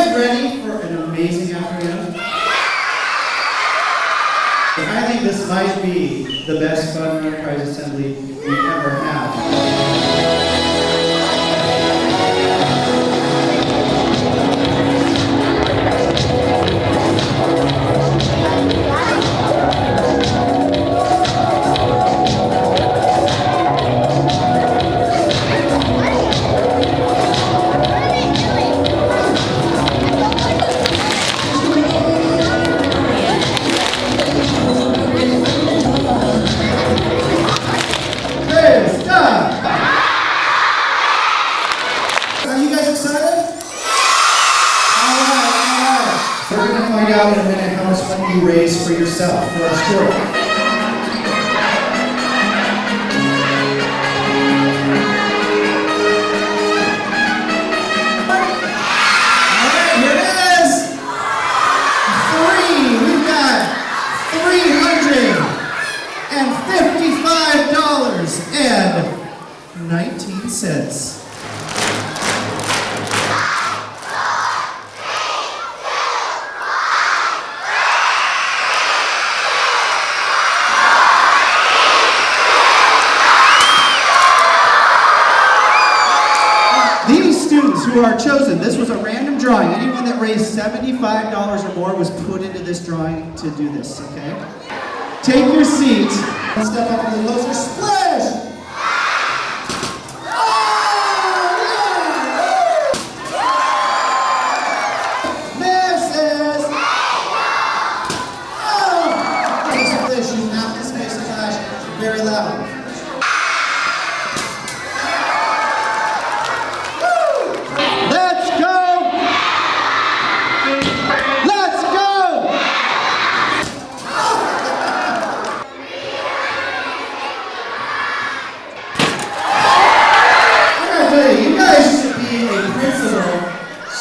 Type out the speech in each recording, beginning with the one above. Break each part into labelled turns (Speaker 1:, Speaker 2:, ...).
Speaker 1: guys ready for an amazing afternoon? I think this might be the best Fun Run Prize Assembly we ever had. Are you guys excited? Alright. We're going to find out in a minute how much money you raise for yourself, for our school. $55.19. These students who are chosen, this was a random drawing. Anyone that raised $75 or more was put into this drawing to do this, okay? Take your seat. Step up to the closer. Splash! Very loud. Let's go! Let's go! I'm gonna tell you, you guys should be a principal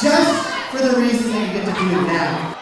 Speaker 1: just for the reason that you get to do it now.